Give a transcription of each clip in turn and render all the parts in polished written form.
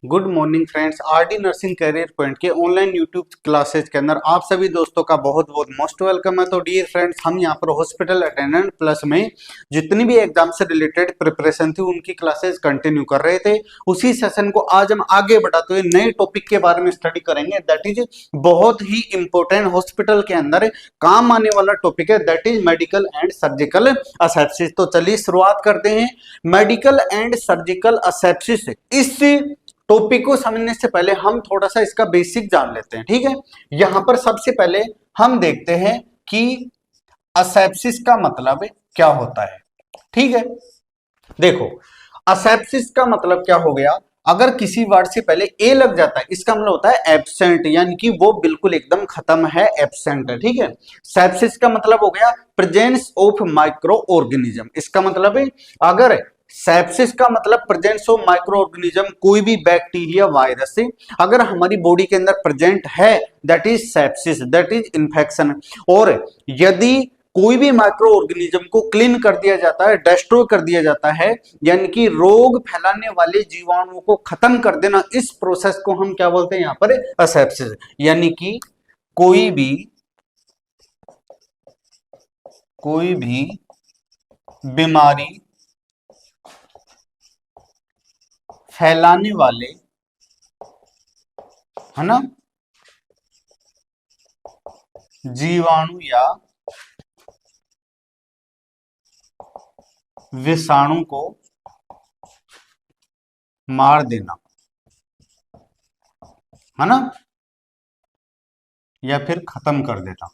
Good morning friends. RD nursing career point के online YouTube classes के अंदर आप सभी दोस्तों का बहुत बहुत मोस्ट वेलकम है। तो डियर फ्रेंड्स, हम यहाँ पर हॉस्पिटल अटेंडेंट प्लस में जितनी भी एग्जाम से रिलेटेड प्रिपरेशन थी उनकी क्लासेस कंटिन्यू कर रहे थे। उसी सेशन को आज हम आगे बढ़ाते हुए नए टॉपिक के बारे में स्टडी करेंगे। दैट इज बहुत ही इंपॉर्टेंट हॉस्पिटल के अंदर काम आने वाला टॉपिक है, that is medical and surgical asepsis. तो चलिए शुरुआत करते हैं। मेडिकल एंड सर्जिकल असेप्सिस, इस टॉपिक को समझने से पहले हम थोड़ा सा इसका बेसिक जान लेते हैं। ठीक है, यहां पर सबसे पहले हम देखते हैं कि असेप्सिस का मतलब क्या होता है। ठीक है, देखो असेप्सिस का मतलब क्या हो गया। अगर किसी वर्ड से पहले ए लग जाता है इसका मतलब होता है एब्सेंट, यानी कि वो बिल्कुल एकदम खत्म है, एब्सेंट है। ठीक है, सेप्सिस का मतलब हो गया प्रेजेंस ऑफ माइक्रो ऑर्गेनिज्म। इसका मतलब है अगर सेप्सिस का मतलब प्रेजेंस ऑफ माइक्रो ऑर्गेनिज्म, कोई भी बैक्टीरिया वायरस से अगर हमारी बॉडी के अंदर प्रेजेंट है, that is sepsis, that is infection. और यदि कोई भी माइक्रो ऑर्गेनिज्म को क्लीन कर दिया जाता है, डिस्ट्रॉय कर दिया जाता है, यानी कि रोग फैलाने वाले जीवाणुओं को खत्म कर देना, इस प्रोसेस को हम क्या बोलते हैं यहाँ पर असेप्सिस। यानी कि कोई भी बीमारी फैलाने वाले, है ना, जीवाणु या विषाणु को मार देना, है ना, या फिर खत्म कर देना,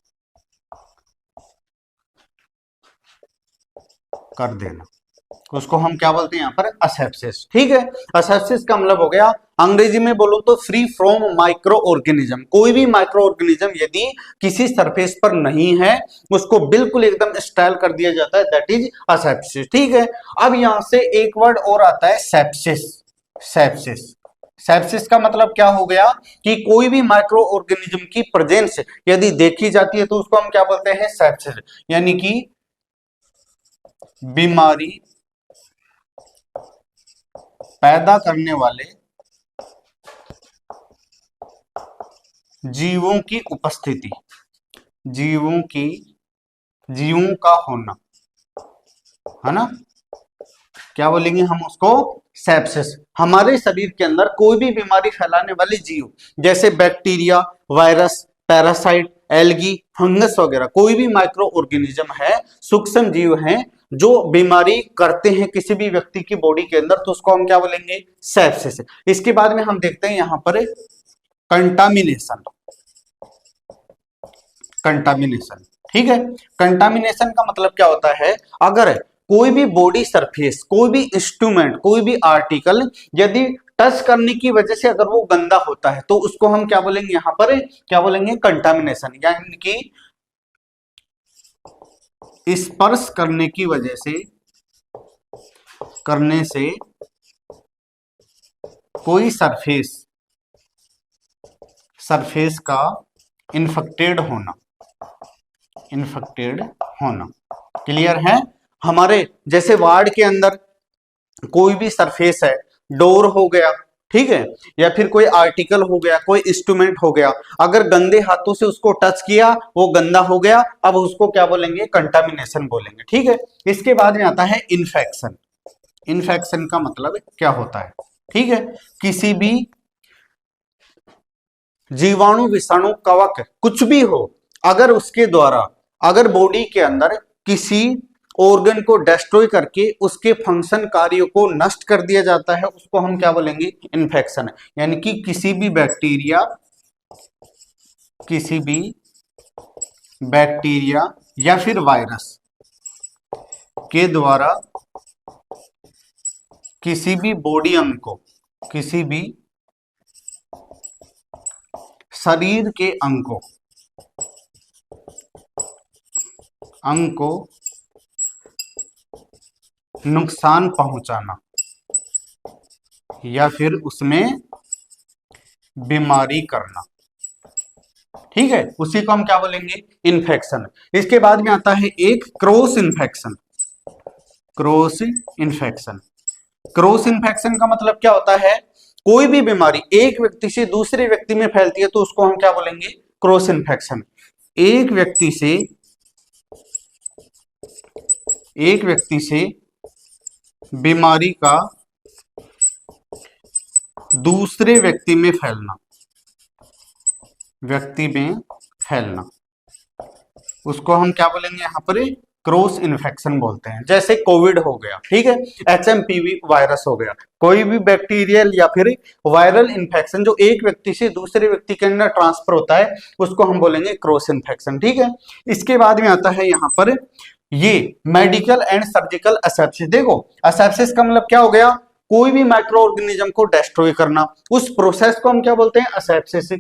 उसको हम क्या बोलते हैं यहाँ पर असेप्सिस। ठीक है, असेप्सिस का मतलब हो गया, अंग्रेजी में बोलो तो फ्री फ्रॉम माइक्रो ऑर्गेनिज्म। कोई भी माइक्रो ऑर्गेनिज्म यदि किसी सरफेस पर नहीं है उसको बिल्कुल एकदम स्टाइल कर दिया जाता है, दैट इज असेप्सिस। ठीक है, अब यहां से एक वर्ड और आता है सेप्सिस। सेप्सिस, सेप्सिस का मतलब क्या हो गया कि कोई भी माइक्रो ऑर्गेनिज्म की प्रेजेंस यदि देखी जाती है तो उसको हम क्या बोलते हैं, सेप्सिस। यानी कि बीमारी पैदा करने वाले जीवों की उपस्थिति, जीवों का होना, है ना, क्या बोलेंगे हम उसको, सेप्सिस। हमारे शरीर के अंदर कोई भी बीमारी फैलाने वाले जीव जैसे bacteria, virus, parasite, algae, fungus वगैरह, कोई भी माइक्रो ऑर्गेनिज्म है, सूक्ष्म जीव हैं जो बीमारी करते हैं किसी भी व्यक्ति की बॉडी के अंदर, तो उसको हम क्या बोलेंगे, सेप्सिस। इसके बाद में हम देखते हैं यहां पर कंटामिनेशन। कंटामिनेशन, ठीक है, कंटामिनेशन का मतलब क्या होता है, अगर कोई भी बॉडी सरफेस, कोई भी इंस्ट्रूमेंट, कोई भी आर्टिकल यदि टच करने की वजह से अगर वो गंदा होता है तो उसको हम क्या बोलेंगे, यहां पर क्या बोलेंगे, कंटामिनेशन। यानी कि स्पर्श करने की वजह से, कोई सरफेस का इन्फेक्टेड होना। क्लियर है। हमारे जैसे वार्ड के अंदर कोई भी सरफेस है, डोर हो गया, ठीक है, या फिर कोई आर्टिकल हो गया, कोई इंस्ट्रूमेंट हो गया, अगर गंदे हाथों से उसको टच किया वो गंदा हो गया, अब उसको क्या बोलेंगे, कंटामिनेशन बोलेंगे। ठीक है, इसके बाद में आता है इन्फेक्शन। इन्फेक्शन का मतलब क्या होता है, ठीक है, किसी भी जीवाणु, विषाणु, कवक, कुछ भी हो, अगर उसके द्वारा अगर बॉडी के अंदर किसी ऑर्गन को डिस्ट्रॉय करके उसके फंक्शन कार्यों को नष्ट कर दिया जाता है, उसको हम क्या बोलेंगे, इन्फेक्शन। यानी कि किसी भी बैक्टीरिया या फिर वायरस के द्वारा किसी भी बॉडी अंग को, किसी भी शरीर के अंग को नुकसान पहुंचाना या फिर उसमें बीमारी करना, ठीक है, उसी को हम क्या बोलेंगे, इन्फेक्शन। इसके बाद में आता है एक क्रॉस इन्फेक्शन। क्रॉस इन्फेक्शन का मतलब क्या होता है, कोई भी बीमारी एक व्यक्ति से दूसरे व्यक्ति में फैलती है तो उसको हम क्या बोलेंगे, क्रॉस इन्फेक्शन। एक व्यक्ति से बीमारी का दूसरे व्यक्ति में फैलना, उसको हम क्या बोलेंगे यहाँ पर, क्रॉस इन्फेक्शन बोलते हैं। जैसे कोविड हो गया, ठीक है, एचएमपीवी वायरस हो गया, कोई भी बैक्टीरियल या फिर वायरल इन्फेक्शन जो एक व्यक्ति से दूसरे व्यक्ति के अंदर ट्रांसफर होता है उसको हम बोलेंगे क्रॉस इन्फेक्शन, ठीक है। इसके बाद में आता है यहाँ पर ये मेडिकल एंड सर्जिकल एसेप्सिस। देखो एसेप्सिस का मतलब क्या हो गया, कोई भी माइक्रो ऑर्गेनिज्म को डिस्ट्रॉय करना, उस प्रोसेस को हम क्या बोलते हैं, एसेप्सिस।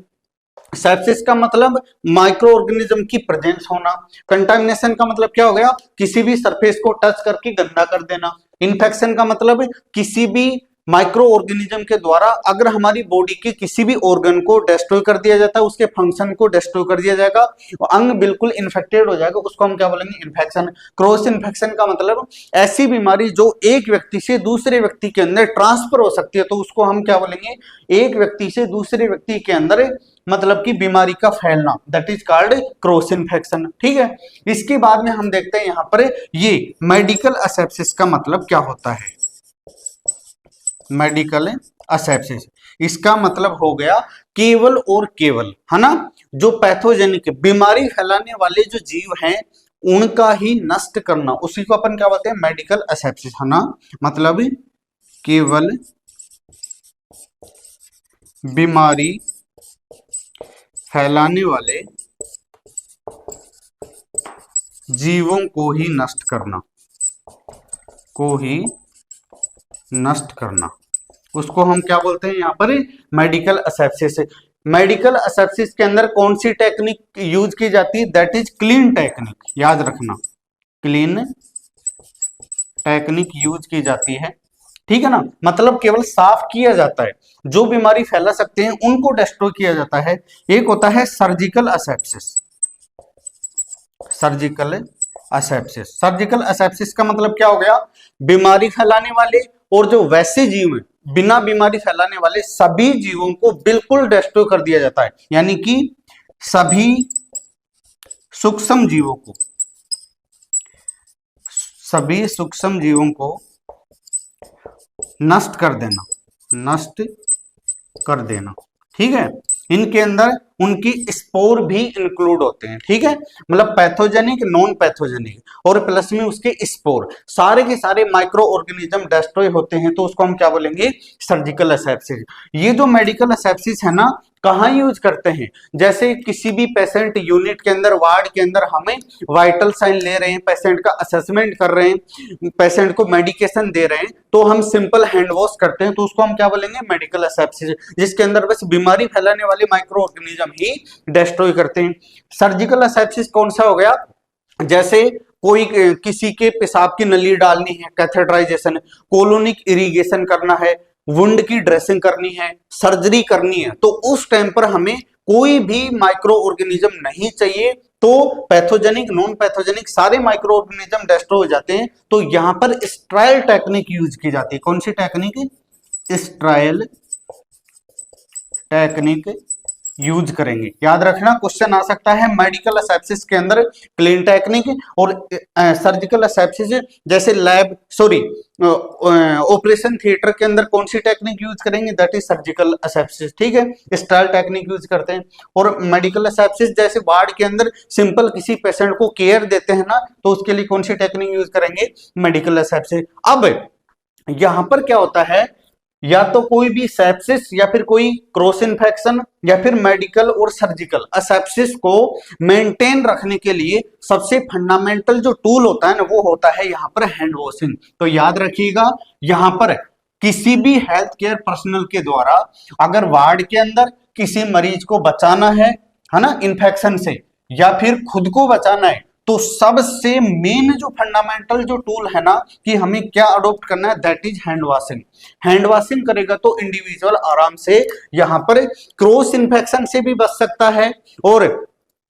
सेप्सिस का मतलब माइक्रो ऑर्गेनिज्म की प्रेजेंस होना। कंटामिनेशन का मतलब क्या हो गया, किसी भी सरफेस को टच करके गंदा कर देना। इन्फेक्शन का मतलब किसी भी माइक्रो ऑर्गेनिज्म के द्वारा अगर हमारी बॉडी के किसी भी ऑर्गन को डिस्ट्रॉय कर दिया जाता है, उसके फंक्शन को डिस्ट्रॉय कर दिया जाएगा, अंग बिल्कुल इन्फेक्टेड हो जाएगा, उसको हम क्या बोलेंगे, इन्फेक्शन। क्रॉस इन्फेक्शन का मतलब ऐसी बीमारी जो एक व्यक्ति से दूसरे व्यक्ति के अंदर ट्रांसफर हो सकती है, तो उसको हम क्या बोलेंगे, एक व्यक्ति से दूसरे व्यक्ति के अंदर मतलब कि बीमारी का फैलना, that is called cross infection, ठीक है। इसके बाद में हम देखते हैं यहाँ पर ये मेडिकल एसेप्सिस का मतलब क्या होता है। मेडिकल एसेप्सिस इसका मतलब हो गया केवल और केवल, है ना, जो पैथोजेनिक बीमारी फैलाने वाले जो जीव हैं उनका ही नष्ट करना, उसी को अपन क्या बोलते हैं, मेडिकल एसेप्सिस, है ना। मतलब केवल बीमारी फैलाने वाले जीवों को ही नष्ट करना, उसको हम क्या बोलते हैं यहाँ पर, मेडिकल एसेप्सिस। मेडिकल एसेप्सिस के अंदर कौन सी टेक्निक यूज की जाती है, दैट इज क्लीन टेक्निक, याद रखना, क्लीन टेक्निक यूज की जाती है, ठीक है ना। मतलब केवल साफ किया जाता है, जो बीमारी फैला सकते हैं उनको डिस्ट्रॉय किया जाता है। एक होता है सर्जिकल एसेप्सिस। सर्जिकल एसेप्सिस का मतलब क्या हो गया, बीमारी फैलाने वाले और जो वैसे जीव हैं बिना बीमारी फैलाने वाले सभी जीवों को बिल्कुल डिस्ट्रॉय कर दिया जाता है, यानी कि सभी सूक्ष्म जीवों को नष्ट कर देना, ठीक है। इनके अंदर उनकी स्पोर भी इंक्लूड होते हैं, ठीक है, मतलब पैथोजेनिक, नॉन पैथोजेनिक और प्लस में उसके स्पोर, सारे के सारे माइक्रो ऑर्गेनिज्म डिस्ट्रॉय होते हैं, तो उसको हम क्या बोलेंगे, सर्जिकल एसेप्सिस। ये जो मेडिकल एसेप्सिस है ना, कहाँ यूज करते हैं, जैसे किसी भी पेशेंट यूनिट के अंदर, वार्ड के अंदर हमें वाइटल साइन ले रहे हैं, पेशेंट का असेसमेंट कर रहे हैं, पेशेंट को मेडिकेशन दे रहे हैं, तो हम सिंपल हैंड वॉश करते हैं, तो उसको हम क्या बोलेंगे, मेडिकल एसेप्सिस, जिसके अंदर बस बीमारी फैलाने वाले माइक्रो ऑर्गेनिज्म ही डिस्ट्रॉय करते हैं। सर्जिकल एसेप्सिस कौन सा हो गया, जैसे कोई किसी के पेशाब की नली डालनी है, कैथेटराइजेशन, कोलोनिक इरिगेशन करना है, वुंड की ड्रेसिंग करनी है, सर्जरी करनी है, तो उस टाइम पर हमें कोई भी माइक्रो ऑर्गेनिज्म नहीं चाहिए, तो पैथोजेनिक, नॉन पैथोजेनिक सारे माइक्रो ऑर्गेनिज्म डिस्ट्रॉय हो जाते हैं, तो यहां पर स्ट्राइल टेक्निक यूज की जाती है। कौन सी टेक्निक, स्ट्राइल टेक्निक यूज करेंगे, याद रखना, क्वेश्चन आ सकता है मेडिकल एसेप्सिस के अंदर क्लीन टेक्निक और सर्जिकल एसेप्सिस, जैसे लैब ऑपरेशन थिएटर के अंदर कौन सी टेक्निक यूज करेंगे, दैट इज सर्जिकल एसेप्सिस, ठीक है, स्टाइल टेक्निक यूज करते हैं। और मेडिकल एसेप्सिस जैसे वार्ड के अंदर सिंपल किसी पेशेंट को केयर देते हैं ना, तो उसके लिए कौन सी टेक्निक यूज करेंगे, मेडिकल एसेप्सिस। अब यहां पर क्या होता है, या तो कोई भी सेप्सिस या फिर कोई क्रॉस इन्फेक्शन या फिर मेडिकल और सर्जिकल एसेप्सिस को मेंटेन रखने के लिए सबसे फंडामेंटल जो टूल होता है ना, वो होता है यहाँ पर हैंड वॉशिंग। तो याद रखिएगा, यहाँ पर किसी भी हेल्थ केयर पर्सनल के द्वारा अगर वार्ड के अंदर किसी मरीज को बचाना है ना, इन्फेक्शन से, या फिर खुद को बचाना है, तो सबसे मेन जो फंडामेंटल जो टूल है ना, कि हमें क्या अडॉप्ट करना है, that is hand washing. Hand washing करेगा तो इंडिविजुअल आराम से यहां पर क्रॉस इन्फेक्शन से भी बच सकता है और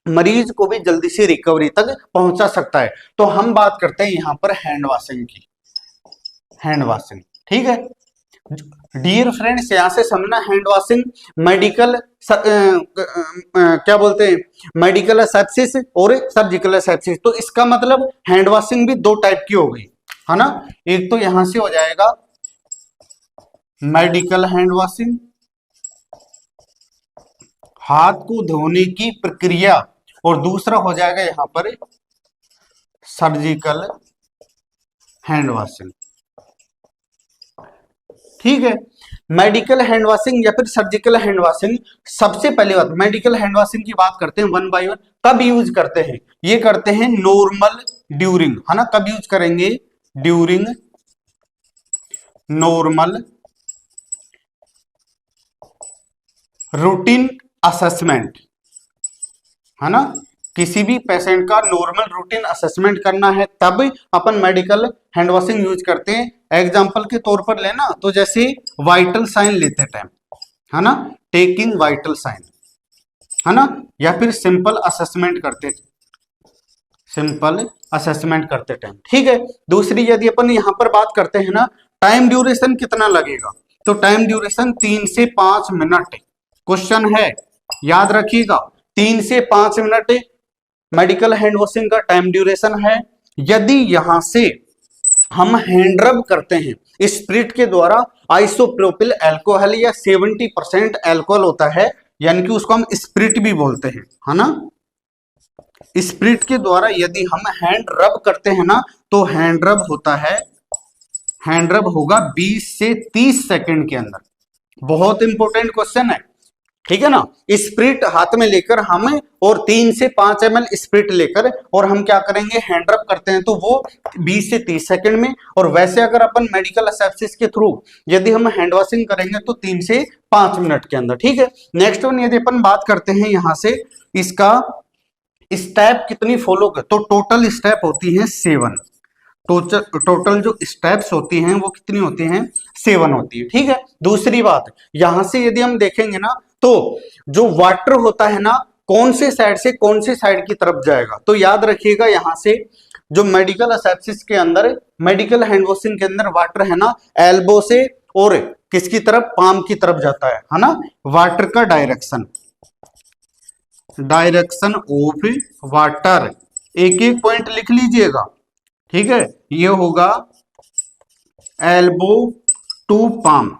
मरीज को भी जल्दी से रिकवरी तक पहुंचा सकता है। तो हम बात करते हैं यहां पर हैंड वॉशिंग की, हैंड वॉशिंग, ठीक है। डियर फ्रेंड्स, यहां से समझना हैंड वॉशिंग, मेडिकल क्या बोलते हैं, मेडिकल एसेप्सिस और सर्जिकल एसेप्सिस। तो इसका मतलब हैंड वॉशिंग भी दो टाइप की हो गई, है ना। एक तो यहां से हो जाएगा मेडिकल हैंड वॉशिंग, हाथ को धोने की प्रक्रिया, और दूसरा हो जाएगा यहां पर सर्जिकल हैंड वॉशिंग। ठीक है, मेडिकल हैंड वॉशिंग या फिर सर्जिकल हैंड वॉशिंग, सबसे पहले बात मेडिकल हैंड वॉशिंग की बात करते हैं वन बाय वन। कब यूज करते हैं, ये करते हैं नॉर्मल ड्यूरिंग, है ना। कब यूज करेंगे, ड्यूरिंग नॉर्मल रूटीन असेसमेंट, है ना। किसी भी पेशेंट का नॉर्मल रूटीन असेसमेंट करना है तब अपन मेडिकल हैंड वॉशिंग यूज करते हैं। एग्जांपल के तौर पर लेना तो जैसे वाइटल साइन लेते टाइम, है ना, टेकिंग वाइटल साइन, है ना, या फिर सिंपल असेसमेंट करते टाइम। ठीक है, दूसरी यदि अपन यहां पर बात करते हैं ना, टाइम ड्यूरेशन कितना लगेगा, तो टाइम ड्यूरेशन 3 से 5 मिनट। क्वेश्चन है, याद रखिएगा, 3 से 5 मिनट मेडिकल हैंड वॉशिंग का टाइम ड्यूरेशन है। यदि यहां से हम हैंड रब करते हैं स्प्रिट के द्वारा, आइसोप्रोपिल अल्कोहल या 70% अल्कोहल होता है, यानी कि उसको हम स्प्रिट भी बोलते हैं, है ना। स्प्रिट के द्वारा यदि हम हैंड रब करते हैं ना, तो हैंड रब होगा 20 से 30 सेकंड के अंदर। बहुत इंपॉर्टेंट क्वेश्चन है, ठीक है ना। स्प्रिट हाथ में लेकर हम, और 3 से 5 ml स्प्रिट लेकर, और हम क्या करेंगे, हैंड रब करते हैं, तो वो 20 से 30 सेकंड में। और वैसे अगर अपन मेडिकल एसेप्सिस के थ्रू यदि हम हैंड वॉशिंग करेंगे तो 3 से 5 मिनट के अंदर। ठीक है, नेक्स्ट वन यदि अपन बात करते हैं यहां से, इसका स्टेप कितनी फॉलो कर, तो टोटल स्टेप होती है 7। टोटल जो स्टेप्स होती हैं वो कितनी होती हैं, 7 होती है। ठीक है, दूसरी बात, यहां से यदि हम देखेंगे ना, तो जो वाटर होता है ना, कौन से साइड से कौन से साइड की तरफ जाएगा, तो याद रखिएगा यहां से जो मेडिकल एसेप्सिस के अंदर, मेडिकल हैंड वॉशिंग के अंदर वाटर है ना, एल्बो से और किसकी तरफ, पाम की तरफ जाता है ना। वाटर का डायरेक्शन ऑफ वाटर, एक एक पॉइंट लिख लीजिएगा। ठीक है, ये होगा एल्बो टू पाम,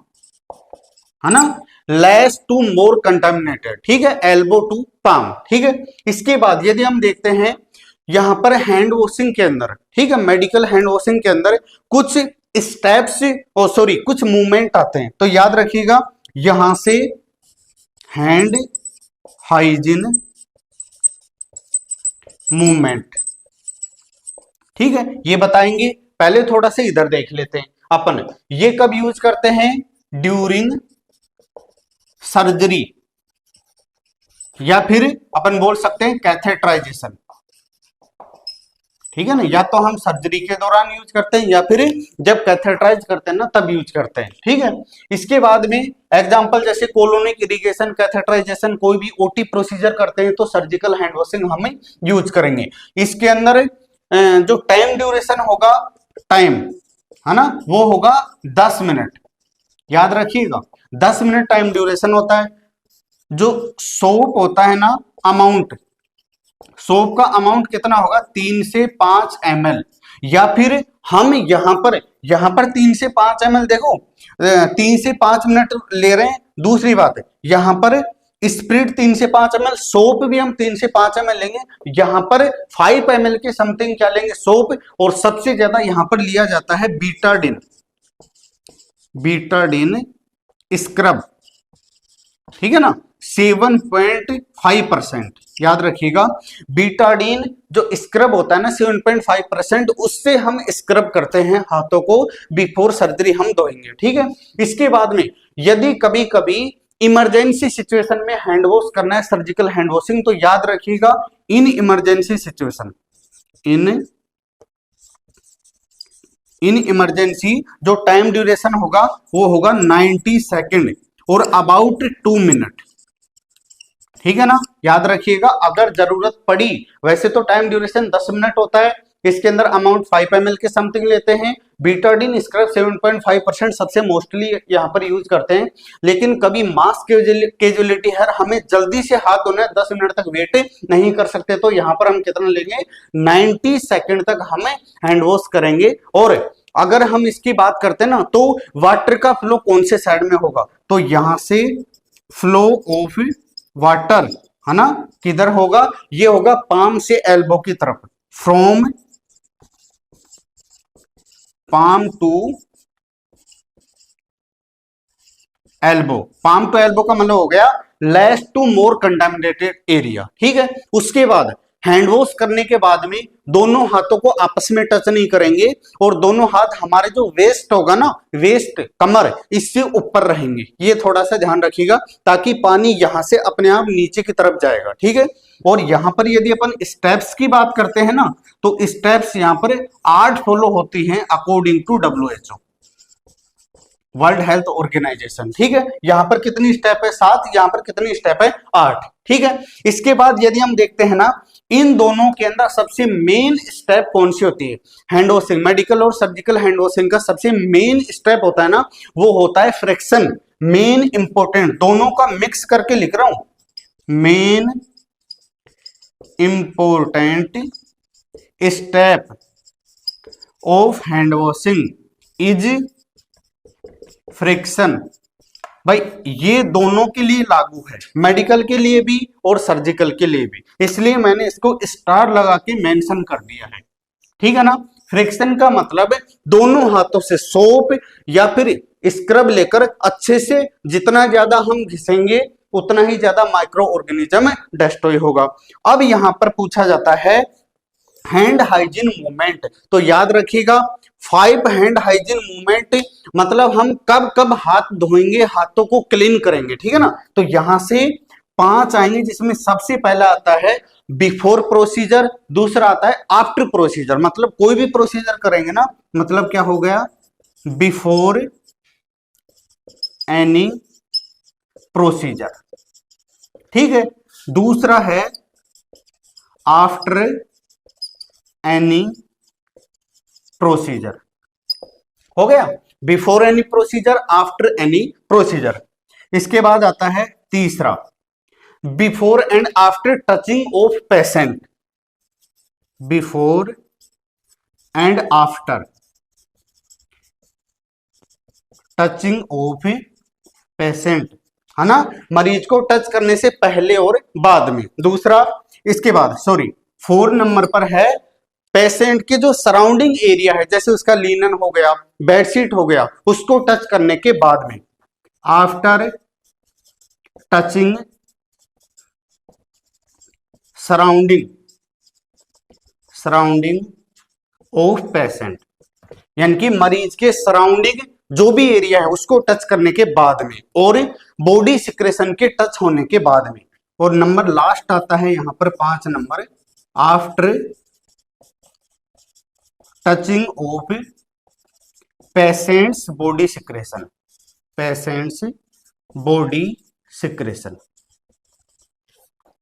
है ना, लेस टू मोर कंटामिनेटेड। ठीक है, एल्बो टू पाम। ठीक है, इसके बाद यदि हम देखते हैं यहां पर हैंड वॉशिंग के अंदर, ठीक है, मेडिकल हैंड वॉशिंग के अंदर कुछ स्टेप्स, कुछ मूवमेंट आते हैं, तो याद रखिएगा यहां से हैंड हाइजीन मूवमेंट। ठीक है, ये बताएंगे। पहले थोड़ा सा इधर देख लेते हैं अपन, ये कब यूज करते हैं, ड्यूरिंग सर्जरी, या फिर अपन बोल सकते हैं कैथेटराइजेशन। ठीक है ना, या तो हम सर्जरी के दौरान यूज करते हैं, या फिर जब कैथेटराइज करते हैं ना तब यूज करते हैं। ठीक है, इसके बाद में एग्जांपल जैसे कोलोनिक इरिगेशन, कैथेटराइजेशन, कोई भी ओटी प्रोसीजर करते हैं तो सर्जिकल हैंड वॉशिंग हम यूज करेंगे। इसके अंदर जो टाइम ड्यूरेशन होगा, टाइम, है ना, वो होगा 10 मिनट। याद रखिएगा 10 मिनट टाइम ड्यूरेशन होता है। जो सोप होता है ना, अमाउंट, सोप का अमाउंट कितना होगा, 3 से 5 ml, या फिर हम यहां पर 3 से 5 ml, देखो 3 से 5 मिनट ले रहे हैं। दूसरी बात है, यहां पर स्प्रिट 3 से 5 ml, सोप भी हम 3 से 5 ml लेंगे। यहां पर 5 ml के समथिंग क्या लेंगे, सोप, और सबसे ज्यादा यहां पर लिया जाता है बीटाडिन स्क्रब। ठीक है ना, 7.5%। याद रखिएगा, बीटाडीन जो स्क्रब होता है ना 7.5%, उससे हम स्क्रब करते हैं हाथों को, बिफोर सर्जरी हम धोएंगे। ठीक है, इसके बाद में यदि कभी कभी इमरजेंसी सिचुएशन में हैंड वॉश करना है, सर्जिकल हैंड वॉशिंग, तो याद रखिएगा in emergency situation, in emergency जो टाइम ड्यूरेशन होगा वो होगा 90 सेकेंड और अबाउट 2 मिनट। ठीक है ना, याद रखिएगा, अगर जरूरत पड़ी, वैसे तो टाइम ड्यूरेशन 10 मिनट होता है, इसके अंदर अमाउंट 5 ml के समथिंग लेते हैं। बीटाडीन स्क्रब 7.5% सबसे मोस्टली यहाँ पर यूज करते हैं। लेकिन कभी मास कैजुअलिटी है, हमें जल्दी से हाथ धोना है, 10 मिनट तक वेट नहीं कर सकते, तो यहाँ पर हम कितना लेंगे, 90 सेकेंड तक हमें हैंड वॉश करेंगे। और अगर हम इसकी बात करते हैं ना, तो वाटर का फ्लो कौन से साइड में होगा, तो यहां से फ्लो ऑफ वाटर है ना, किधर होगा, ये होगा पाम से एल्बो की तरफ, from palm to elbow. Palm to elbow का मतलब हो गया less to more contaminated area, ठीक है। उसके बाद हैंड वॉश करने के बाद में दोनों हाथों को आपस में टच नहीं करेंगे, और दोनों हाथ हमारे जो वेस्ट होगा ना, वेस्ट कमर, इससे ऊपर रहेंगे। ये थोड़ा सा ध्यान रखिएगा, ताकि पानी यहां से अपने आप नीचे की तरफ जाएगा, ठीक है। और यहां पर यदि अपन स्टेप्स की बात करते हैं ना, तो स्टेप्स यहां पर 8 फॉलो होती हैं according to WHO, world health organization, ठीक है। यहां पर कितनी स्टेप है, 7, यहां पर कितनी स्टेप है, 8, ठीक है। इसके बाद यदि हम देखते हैं ना, इन दोनों के अंदर सबसे मेन स्टेप कौन सी होती है, हैंड वॉशिंग। मेडिकल और सर्जिकल हैंड वॉशिंग का सबसे मेन स्टेप होता है ना, वो होता है फ्रिक्शन। मेन इंपोर्टेंट, दोनों का मिक्स करके लिख रहा हूं, main important step of hand washing is friction. भाई ये दोनों के लिए लागू है, मेडिकल के लिए भी और सर्जिकल के लिए भी, इसलिए मैंने इसको स्टार लगा के मेंशन कर दिया है, ठीक है ना। फ्रिक्शन का मतलब है दोनों हाथों से सोप या फिर स्क्रब लेकर अच्छे से जितना ज्यादा हम घिसेंगे उतना ही ज्यादा माइक्रो ऑर्गेनिज्म डिस्ट्रॉय होगा। अब यहां पर पूछा जाता है हैंड हाइजीन मूवमेंट, तो याद रखिएगा 5 हैंड हाइजीन मूवमेंट मतलब हम कब कब हाथ धोएंगे, हाथों को क्लीन करेंगे, ठीक है ना। तो यहां से 5 आएंगे, जिसमें सबसे पहला आता है बिफोर प्रोसीजर, दूसरा आता है आफ्टर प्रोसीजर, मतलब कोई भी प्रोसीजर करेंगे ना, मतलब क्या हो गया, बिफोर एनी प्रोसीजर, ठीक है। दूसरा है आफ्टर एनी प्रोसीजर, हो गया before any procedure, after any procedure. इसके बाद आता है तीसरा before and after touching of patient, before and after touching of patient, है ना, मरीज को टच करने से पहले और बाद में। दूसरा, इसके बाद 4 नंबर पर है पेशेंट के जो सराउंडिंग एरिया है, जैसे उसका लिनन हो गया, बेडशीट हो गया, उसको टच करने के बाद में, after touching surrounding of patient, यानी कि मरीज के सराउंडिंग जो भी एरिया है उसको टच करने के बाद में, और बॉडी सिक्रेशन के टच होने के बाद में। और नंबर लास्ट आता है यहां पर 5 number, after touching of patients body secretion, patients body secretion,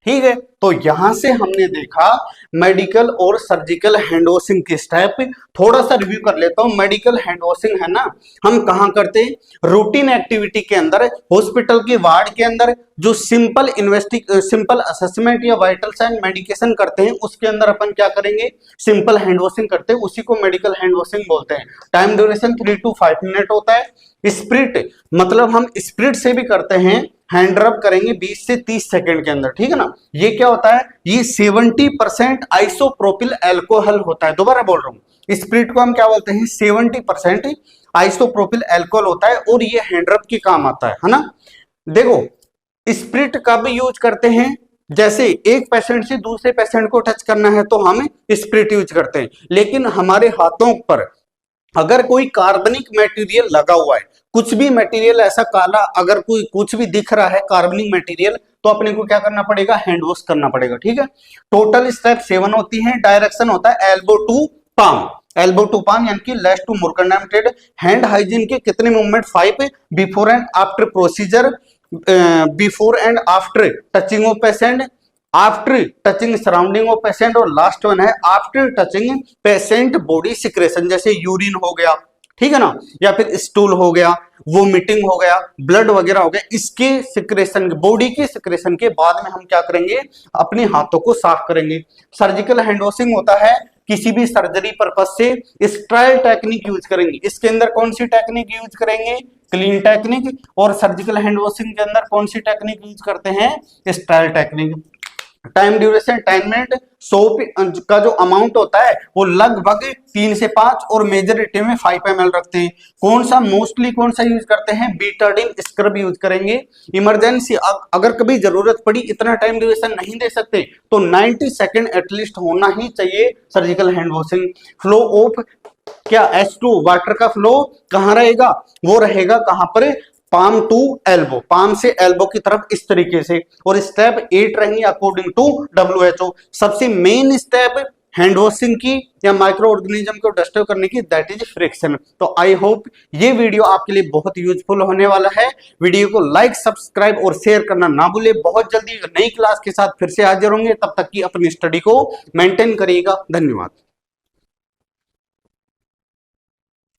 ठीक है। तो यहां से हमने देखा मेडिकल और सर्जिकल हैंड वॉशिंग के स्टेप। थोड़ा सा रिव्यू कर लेता हूं। मेडिकल हैंड वॉशिंग है ना, हम कहां करते हैं, रूटीन एक्टिविटी के अंदर, हॉस्पिटल के वार्ड के अंदर जो सिंपल असेसमेंट या वाइटल साइन मेडिकेशन करते हैं, उसके अंदर अपन क्या करेंगे, सिंपल हैंड वॉशिंग करते हैं, उसी को मेडिकल हैंड वॉशिंग बोलते हैं। टाइम ड्यूरेशन 3 to 5 मिनट होता है। स्प्रिट मतलब हम स्प्रिट से भी करते हैं, हैंड रब करेंगे 20 से 30 सेकंड के अंदर, ठीक है ना। ये क्या होता है, ये 70% आइसोप्रोपिल अल्कोहल होता है। दोबारा बोल रहा हूं, स्प्रिट को हम क्या बोलते हैं, 70% आइसोप्रोपिल अल्कोहल होता है, और ये हैंड रब के काम आता है ना। देखो स्प्रिट कब यूज करते हैं, जैसे एक पेशेंट से दूसरे पेशेंट को टच करना है तो हम स्प्रिट यूज करते हैं। लेकिन हमारे हाथों पर अगर कोई कार्बनिक मटेरियल लगा हुआ है, कुछ भी मटेरियल ऐसा काला अगर कोई कुछ भी दिख रहा है कार्बनिक मटेरियल, तो अपने को क्या करना पड़ेगा, हैंड वॉश करना पड़ेगा, ठीक है। टोटल स्टेप 7 होती है। डायरेक्शन होता है एल्बो टू पाम, यानी कि less to more contaminated. Hand hygiene के कितने movement, 5, before and after procedure, before and after touching of patient, after touching surrounding of patient, और लास्ट वन है after touching patient body secretion, जैसे urine हो गया, ठीक है ना, या फिर स्टूल हो गया, वोमिटिंग हो गया, ब्लड वगैरह हो गया, इसके सिक्रेशन, बॉडी के सिक्रेशन के बाद में हम क्या करेंगे, अपने हाथों को साफ करेंगे। सर्जिकल हैंड वॉशिंग होता है किसी भी सर्जरी पर्पस से स्टेराइल टेक्निक यूज करेंगे। इसके अंदर कौन सी टेक्निक यूज करेंगे, क्लीन टेक्निक, और सर्जिकल हैंड वॉशिंग के अंदर कौन सी टेक्निक यूज करते हैं, sterile technique. Time duration 10 minute, soap का जो अमाउंट होता है वो लगभग 3 से 5 और मेजोरिटी में 5 ml रखते हैं। कौन सा मोस्टली कौन सा यूज करते हैं, बीटाडीन स्क्रब यूज करेंगे। इमरजेंसी अगर कभी जरूरत पड़ी, इतना टाइम ड्यूरेशन नहीं दे सकते तो 90 सेकेंड एटलीस्ट होना ही चाहिए surgical hand washing. Flow of क्या, H2 वाटर का फ्लो कहां रहेगा, वो रहेगा कहां पर, पाम टू एल्बो, पाम से एल्बो की तरफ इस तरीके से। और स्टेप 8 रहेंगे अकॉर्डिंग टू WHO, सबसे मेन स्टेप हैंड वॉशिंग की या माइक्रो ऑर्गेनिज्म को डिस्टर्ब करने की, दैट इज फ्रिक्शन। तो आई होप ये वीडियो आपके लिए बहुत यूजफुल होने वाला है। वीडियो को लाइक, सब्सक्राइब और शेयर करना ना भूले। बहुत जल्दी नई क्लास के साथ फिर से हाजिर होंगे, तब तक की अपनी स्टडी को मेंटेन करिएगा। धन्यवाद।